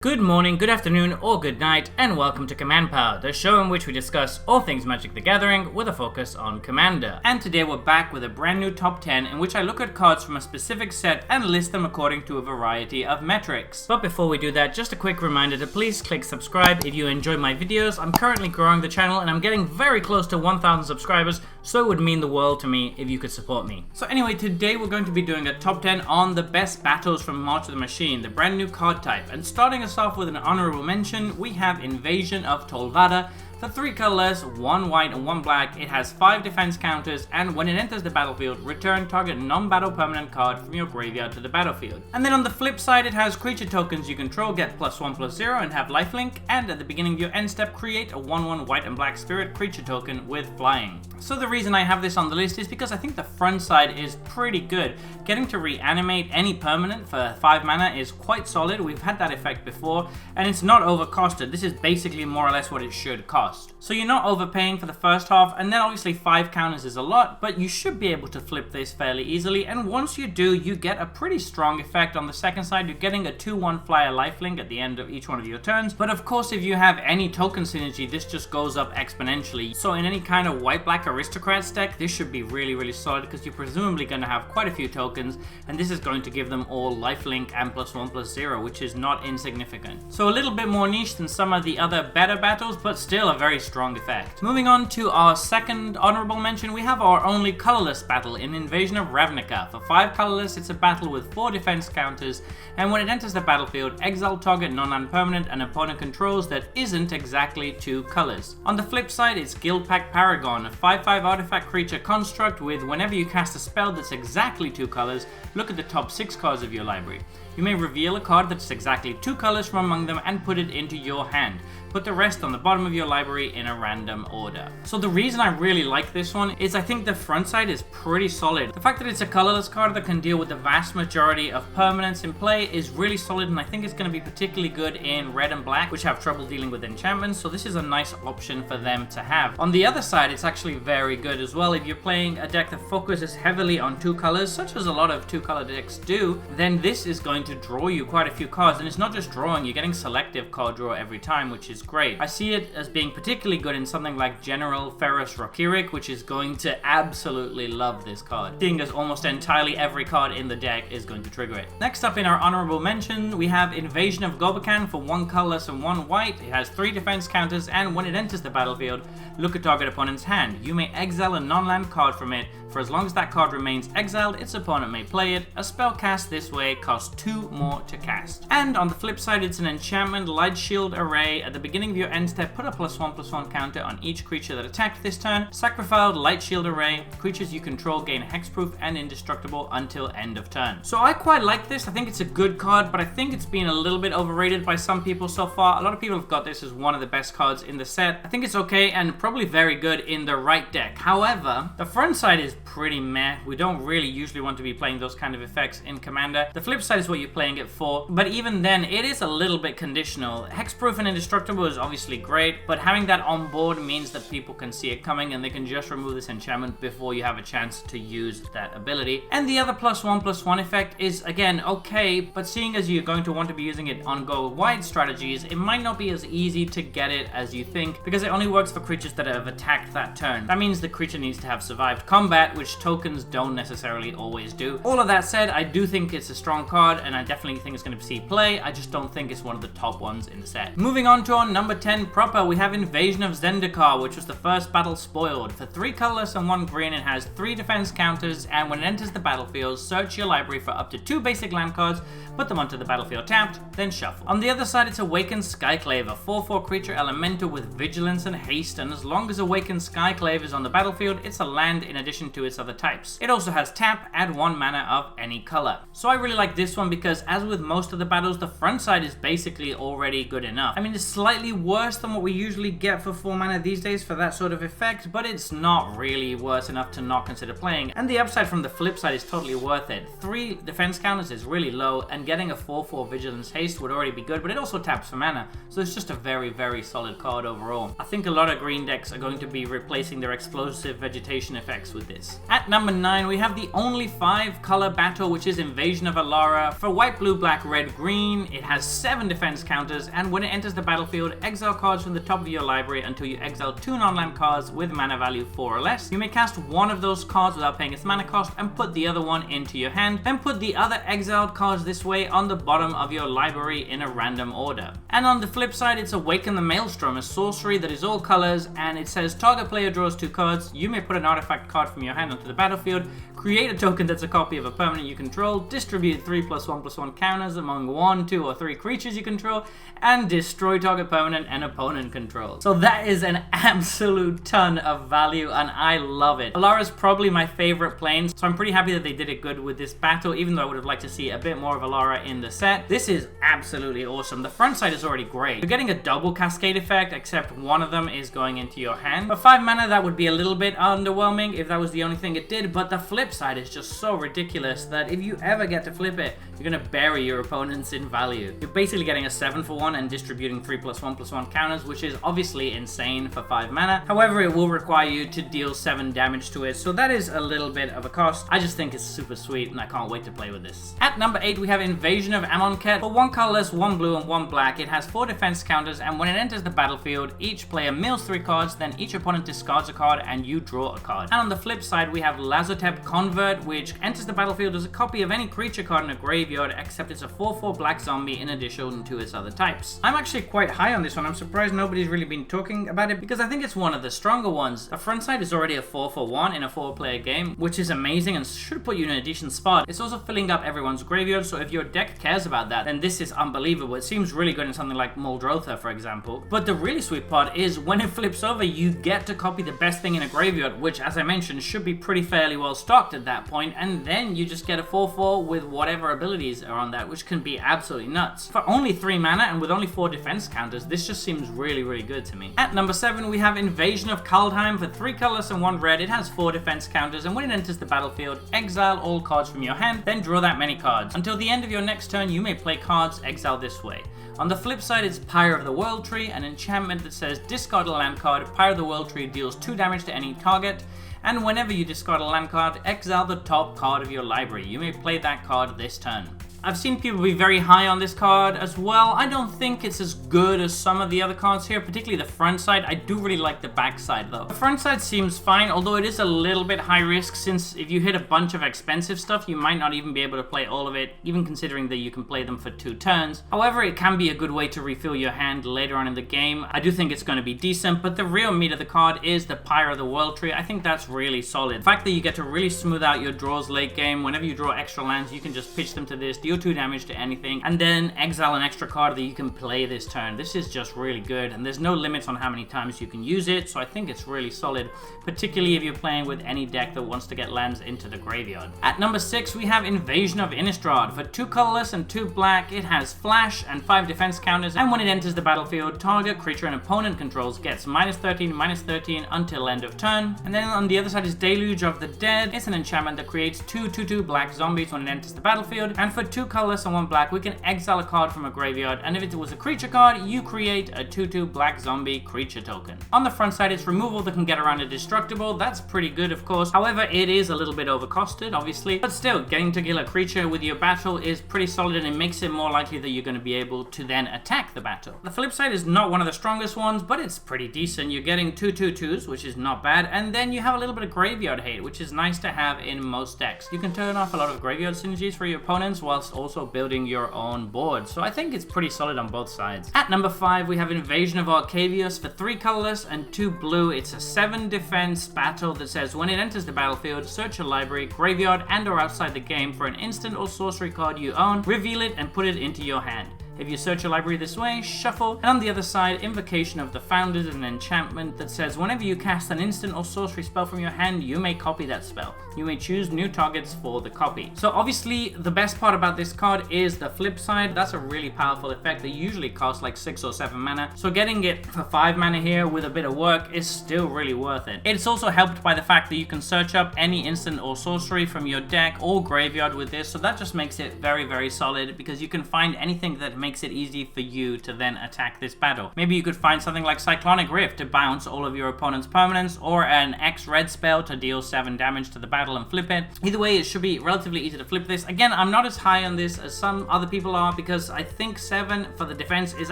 Good morning, good afternoon, or good night, and welcome to Command Power, the show in which we discuss all things Magic the Gathering with a focus on Commander. And today we're back with a brand new top 10 in which I look at cards from a specific set and list them according to a variety of metrics. But before we do that, just a quick reminder to please click subscribe if you enjoy my videos. I'm currently growing the channel and I'm getting very close to 1,000 subscribers, so it would mean the world to me if you could support me. So anyway, today we're going to be doing a top 10 on the best battles from March of the Machine, the brand new card type. And starting us off with an honorable mention, we have Invasion of Tolvada. For 3 colors, 1 white and 1 black, it has 5 defense counters, and when it enters the battlefield, return target non-battle permanent card from your graveyard to the battlefield. And then on the flip side, it has creature tokens you control get +1/+0 and have lifelink, and at the beginning of your end step, create a 1/1 white and black spirit creature token with flying. So the reason I have this on the list is because I think the front side is pretty good. Getting to reanimate any permanent for 5 mana is quite solid. We've had that effect before, and it's not overcosted. This is basically more or less what it should cost. So you're not overpaying for the first half, and then obviously 5 counters is a lot, but you should be able to flip this fairly easily, and once you do, you get a pretty strong effect. On the second side, you're getting a 2/1 flyer lifelink at the end of each one of your turns, but of course if you have any token synergy, this just goes up exponentially. So in any kind of white-black aristocrats deck, this should be really solid because you're presumably going to have quite a few tokens, and this is going to give them all lifelink and +1/+0, which is not insignificant. So a little bit more niche than some of the other better battles, but still a very strong effect. Moving on to our second honorable mention, we have our only colorless battle in Invasion of Ravnica. For 5 colorless, it's a battle with 4 defense counters, and when it enters the battlefield, exile target non-land permanent an opponent controls that isn't exactly 2 colors. On the flip side, it's Guildpact Paragon, a 5/5 artifact creature construct with whenever you cast a spell that's exactly 2 colors, look at the top 6 cards of your library. You may reveal a card that's exactly 2 colors from among them and put it into your hand. Put the rest on the bottom of your library in a random order. So the reason I really like this one is I think the front side is pretty solid. The fact that it's a colorless card that can deal with the vast majority of permanents in play is really solid, and I think it's going to be particularly good in red and black, which have trouble dealing with enchantments, so this is a nice option for them to have. On the other side, it's actually very good as well. If you're playing a deck that focuses heavily on 2 colors, such as a lot of 2-color decks do, then this is going to draw you quite a few cards, and it's not just drawing, you're getting selective card draw every time, which is great. I see it as being particularly good in something like General Ferrous Rockiric, which is going to absolutely love this card, seeing as almost entirely every card in the deck is going to trigger it. Next up in our honorable mention, we have Invasion of Gobokan. For 1 colorless and 1 white. It has 3 defense counters, and when it enters the battlefield, look at target opponent's hand. You may exile a non-land card from it. For as long as that card remains exiled, its opponent may play it. A spell cast this way costs 2 more to cast. And on the flip side, it's an enchantment, Light Shield Array. At the beginning of your end step, put a +1/+1 counter on each creature that attacked this turn. Sacrifice Light Shield Array. Creatures you control gain hexproof and indestructible until end of turn. So I quite like this. I think it's a good card, but I think it's been a little bit overrated by some people so far. A lot of people have got this as one of the best cards in the set. I think it's okay and probably very good in the right deck. However, the front side is pretty meh. We don't really usually want to be playing those kind of effects in Commander. The flip side is what you're playing it for, but even then, it is a little bit conditional. Hexproof and indestructible is obviously great, but having that on board means that people can see it coming and they can just remove this enchantment before you have a chance to use that ability. And the other +1/+1 effect is, again, okay, but seeing as you're going to want to be using it on go wide strategies, it might not be as easy to get it as you think, because it only works for creatures that have attacked that turn. That means the creature needs to have survived combat, which tokens don't necessarily always do. All of that said, I do think it's a strong card, and I definitely think it's going to see play. I just don't think it's one of the top ones in the set. Moving on to our number 10 proper, we have Invasion of Zendikar, which was the first battle spoiled. For 3 colorless and 1 green, it has 3 defense counters, and when it enters the battlefield, search your library for up to 2 basic land cards, put them onto the battlefield tapped, then shuffle. On the other side, it's Awakened Skyclave, a 4/4 creature elemental with vigilance and haste, and as long as Awakened Skyclave is on the battlefield, it's a land in addition to its other types. It also has tap, add 1 mana of any color. So I really like this one because, as with most of the battles, the front side is basically already good enough. I mean, it's slightly worse than what we usually get for 4 mana these days for that sort of effect, but it's not really worse enough to not consider playing, and the upside from the flip side is totally worth it. 3 defense counters is really low, and getting a 4/4 vigilance haste would already be good, but it also taps for mana, so it's just a very solid card overall. I think a lot of green decks are going to be replacing their explosive vegetation effects with this. cards. At number 9, we have the only 5-color battle, which is Invasion of Alara. For white, blue, black, red, green, it has 7 defense counters, and when it enters the battlefield, exile cards from the top of your library until you exile 2 non-land cards with mana value 4 or less. You may cast one of those cards without paying its mana cost and put the other one into your hand, then put the other exiled cards this way on the bottom of your library in a random order. And on the flip side, it's Awaken the Maelstrom, a sorcery that is all colors, and it says target player draws 2 cards. You may put an artifact card from your hand onto the battlefield, create a token that's a copy of a permanent you control, distribute 3+1/+1 counters among 1, 2, or 3 creatures you control, and destroy target permanent and opponent control. So that is an absolute ton of value, and I love it. Alara is probably my favorite plane, so I'm pretty happy that they did it good with this battle, even though I would have liked to see a bit more of Alara in the set. This is absolutely awesome. The front side is already great. You're getting a double cascade effect, except one of them is going into your hand. For 5 mana, that would be a little bit underwhelming if that was the only thing it did, but the flip side is just so ridiculous that if you ever get to flip it, you're gonna bury your opponents in value. You're basically getting a 7-for-1 and distributing 3+1/+1 counters, which is obviously insane for 5 mana. However, it will require you to deal 7 damage to it, so that is a little bit of a cost. I just think it's super sweet, and I can't wait to play with this. At number 8, we have Invasion of Amonkhet. For 1 colorless, 1 blue, and 1 black, it has 4 defense counters, and when it enters the battlefield, each player mills 3 cards, then each opponent discards a card, and you draw a card. And on the flip side, we have Lazotep Convert, which enters the battlefield as a copy of any creature card in a graveyard, except it's a 4/4 black zombie in addition to its other types. I'm actually quite high on this one. I'm surprised nobody's really been talking about it, because I think it's one of the stronger ones. The front side is already a 4/1 in a 4-player game, which is amazing and should put you in a decent spot. It's also filling up everyone's graveyard, so if your deck cares about that, then this is unbelievable. It seems really good in something like Muldrotha, for example. But the really sweet part is when it flips over, you get to copy the best thing in a graveyard, which, as I mentioned, should be pretty fairly well stocked at that point, and then you just get a 4/4 with whatever abilities are on that, which can be absolutely nuts. For only 3 mana and with only 4 defense counters, this just seems really, really good to me. At number 7, we have Invasion of Kaldheim. For 3 colors and 1 red, it has 4 defense counters, and when it enters the battlefield, exile all cards from your hand, then draw that many cards. Until the end of your next turn, you may play cards exiled this way. On the flip side, it's Pyre of the World Tree, an enchantment that says discard a land card. Pyre of the World Tree deals 2 damage to any target, and whenever you discard a land card, exile the top card of your library. You may play that card this turn. I've seen people be very high on this card as well. I don't think it's as good as some of the other cards here, particularly the front side. I do really like the back side though. The front side seems fine, although it is a little bit high risk, since if you hit a bunch of expensive stuff, you might not even be able to play all of it, even considering that you can play them for 2 turns. However, it can be a good way to refill your hand later on in the game. I do think it's going to be decent, but the real meat of the card is the Pyre of the World Tree. I think that's really solid. The fact that you get to really smooth out your draws late game. Whenever you draw extra lands, you can just pitch them to this, deal 2 damage to anything, and then exile an extra card that you can play this turn. This is just really good, and there's no limits on how many times you can use it, so I think it's really solid, particularly if you're playing with any deck that wants to get lands into the graveyard. At number 6, we have Invasion of Innistrad. For 2 colorless and 2 black, it has flash and 5 defense counters, and when it enters the battlefield, target creature an opponent controls gets -13, -13 until end of turn. And then on the other side is Deluge of the Dead. It's an enchantment that creates 2/2/2 black zombies when it enters the battlefield, and for 2 colorless and 1 black, we can exile a card from a graveyard, and if it was a creature card, you create a 2/2 black zombie creature token. On the front side, it's removal that can get around indestructible. That's pretty good, of course. However, it is a little bit overcosted, obviously, but still, getting to kill a creature with your battle is pretty solid, and it makes it more likely that you're going to be able to then attack the battle. The flip side is not one of the strongest ones, but it's pretty decent. You're getting 2/2/2s, which is not bad, and then you have a little bit of graveyard hate, which is nice to have in most decks. You can turn off a lot of graveyard synergies for your opponents whilst also building your own board, so I think it's pretty solid on both sides. At number 5, we have Invasion of Arcavius. For 3 colorless and 2 blue, it's a 7 defense battle that says when it enters the battlefield, search a library, graveyard, and or outside the game for an instant or sorcery card you own, reveal it, and put it into your hand. If you search a library this way, shuffle, and on the other side, Invocation of the Founders is an enchantment that says whenever you cast an instant or sorcery spell from your hand, you may copy that spell. You may choose new targets for the copy. So obviously, the best part about this card is the flip side. That's a really powerful effect that usually costs like 6 or 7 mana. So getting it for 5 mana here with a bit of work is still really worth it. It's also helped by the fact that you can search up any instant or sorcery from your deck or graveyard with this. So that just makes it very, very solid, because you can find anything that makes makes it easy for you to then attack this battle. Maybe you could find something like Cyclonic Rift to bounce all of your opponent's permanents, or an X red spell to deal 7 damage to the battle and flip it. Either way, it should be relatively easy to flip this. Again, I'm not as high on this as some other people are, because I think 7 for the defense is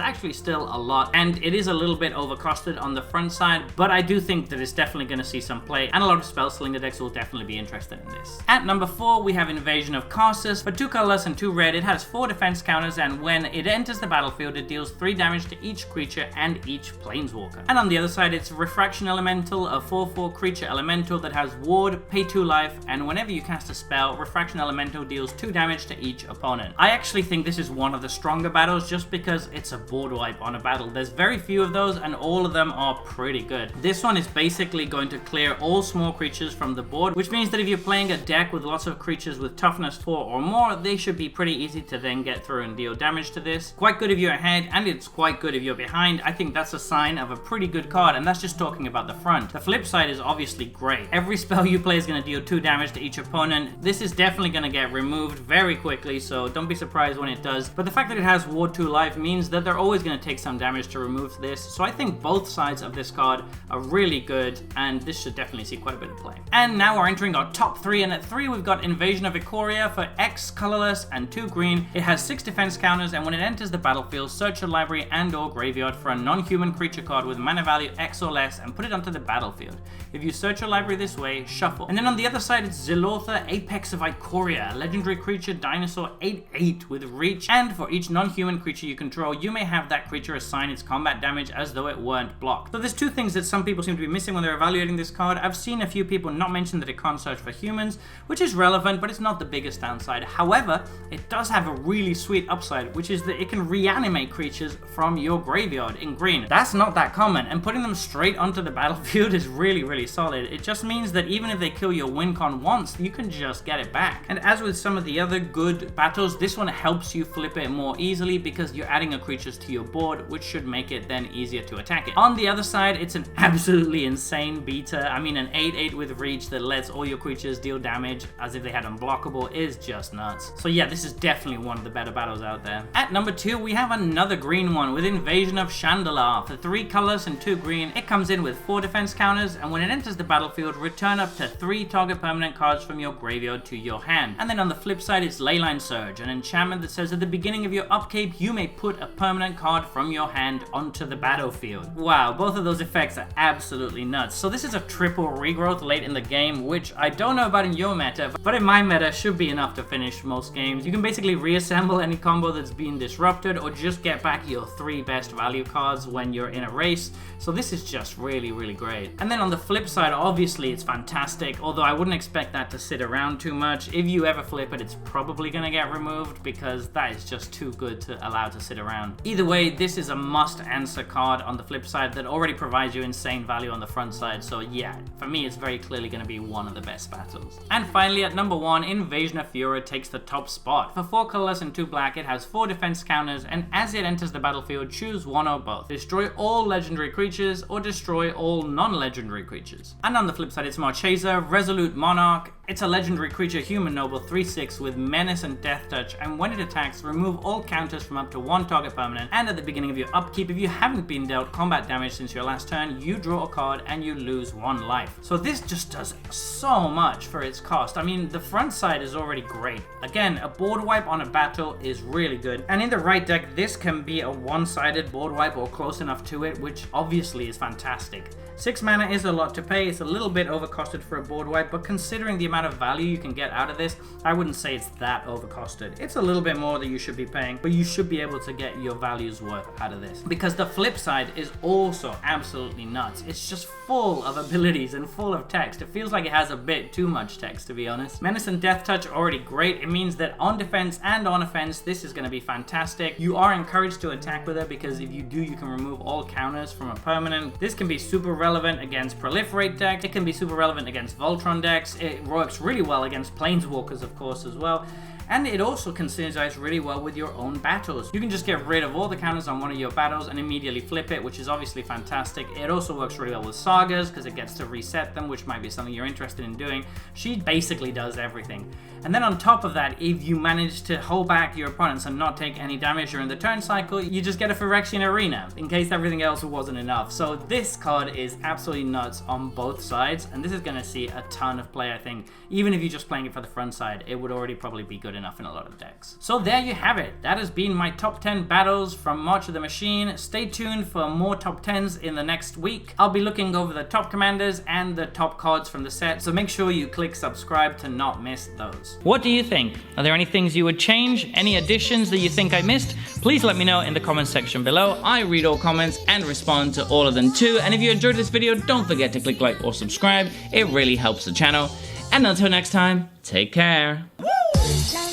actually still a lot, and it is a little bit overcosted on the front side, but I do think that it's definitely going to see some play, and a lot of Spellslinger decks will definitely be interested in this. At number 4, we have Invasion of Karsus. For 2 colorless and 2 red, it has 4 defense counters, and when it enters the battlefield, it deals 3 damage to each creature and each planeswalker. And on the other side, it's Refraction Elemental, a 4/4 creature elemental that has ward, pay 2 life, and whenever you cast a spell, Refraction Elemental deals 2 damage to each opponent. I actually think this is one of the stronger battles just because it's a board wipe on a battle. There's very few of those, and all of them are pretty good. This one is basically going to clear all small creatures from the board, which means that if you're playing a deck with lots of creatures with toughness 4 or more, they should be pretty easy to then get through and deal damage to this. Quite good if you're ahead, and it's quite good if you're behind. I think that's a sign of a pretty good card, and that's just talking about the front. The flip side is obviously great. Every spell you play is going to deal 2 damage to each opponent. This is definitely going to get removed very quickly, so don't be surprised when it does. But the fact that it has ward 2 life means that they're always going to take some damage to remove this, so I think both sides of this card are really good, and this should definitely see quite a bit of play. And now we're entering our top 3, and at 3 we've got Invasion of Ikoria for X colorless and 2 green. It has 6 defense counters, and when it enters the battlefield, search your library and or graveyard for a non-human creature card with mana value X or less and put it onto the battlefield. If you search your library this way, shuffle. And then on the other side, it's Zilotha, Apex of Ikoria, a legendary creature dinosaur 8/8 with reach, and for each non-human creature you control, you may have that creature assign its combat damage as though it weren't blocked. So there's 2 things that some people seem to be missing when they're evaluating this card. I've seen a few people not mention that it can't search for humans, which is relevant, but it's not the biggest downside. However, it does have a really sweet upside, which is that it can reanimate creatures from your graveyard in green. That's not that common, and putting them straight onto the battlefield is really solid. It just means that even if they kill your win con once, you can just get it back. And as with some of the other good battles, this one helps you flip it more easily because you're adding a creatures to your board, which should make it then easier to attack it. On the other side, it's an absolutely insane beta. I mean, an 8/8 with reach that lets all your creatures deal damage as if they had unblockable is just nuts. So yeah, this is definitely one of the better battles out there. At number 2, we have another green one with Invasion of Shandalar. For 3 colors and 2 green, it comes in with 4 defense counters, and when it enters the battlefield, return up to 3 target permanent cards from your graveyard to your hand. And then on the flip side, it's Leyline Surge, an enchantment that says at the beginning of your upkeep, you may put a permanent card from your hand onto the battlefield. Wow, both of those effects are absolutely nuts. So this is a triple regrowth late in the game, which I don't know about in your meta, but in my meta should be enough to finish most games. You can basically reassemble any combo that's been disrupted, or just get back your 3 best value cards when you're in a race. So this is just really great. And then on the flip side, obviously it's fantastic, although I wouldn't expect that to sit around too much. If you ever flip it, it's probably gonna get removed because that is just too good to allow to sit around. Either way, this is a must answer card on the flip side that already provides you insane value on the front side. So yeah, for me, it's very clearly gonna be one of the best battles. And finally, at number 1, Invasion of Fura takes the top spot. For 4 colors and 2 black, it has 4 defense counters, and as it enters the battlefield, choose one or both. Destroy all legendary creatures or destroy all non-legendary creatures. And on the flip side, it's Marchesa, Resolute Monarch. It's a legendary creature, human noble, 3/6 with menace and death touch, and when it attacks, remove all counters from up to 1 target permanent, and at the beginning of your upkeep, if you haven't been dealt combat damage since your last turn, you draw a card and you lose 1 life. So this just does so much for its cost. I mean, the front side is already great. Again, a board wipe on a battle is really good, and in the right deck, this can be a one-sided board wipe or close enough to it, which obviously is fantastic. 6 mana is a lot to pay. It's a little bit overcosted for a board wipe, but considering the amount of value you can get out of this, I wouldn't say it's that overcosted. It's a little bit more that you should be paying, but you should be able to get your value's worth out of this. Because the flip side is also absolutely nuts. It's just full of abilities and full of text. It feels like it has a bit too much text, to be honest. Menace and Death Touch are already great. It means that on defense and on offense, this is going to be fantastic. You are encouraged to attack with it because if you do, you can remove all counters from a permanent. This can be super relevant against Proliferate decks. It can be super relevant against Voltron decks. It works really well against Planeswalkers, of course, as well. and it also can synergize really well with your own battles. You can just get rid of all the counters on one of your battles and immediately flip it, which is obviously fantastic. It also works really well with sagas because it gets to reset them, which might be something you're interested in doing. She basically does everything. And then on top of that, if you manage to hold back your opponents and not take any damage during the turn cycle, you just get a Phyrexian Arena in case everything else wasn't enough. So this card is absolutely nuts on both sides, and this is going to see a ton of play, I think. Even if you're just playing it for the front side, it would already probably be good enough in a lot of decks. So there you have it. That has been my top 10 battles from March of the Machine. Stay tuned for more top 10s in the next week. I'll be looking over the top commanders and the top cards from the set, so make sure you click subscribe to not miss those. What do you think? Are there any things you would change? Any additions that you think I missed? Please let me know in the comment section below. I read all comments and respond to all of them too. And if you enjoyed this video, don't forget to click like or subscribe. It really helps the channel. And until next time, take care. Woo!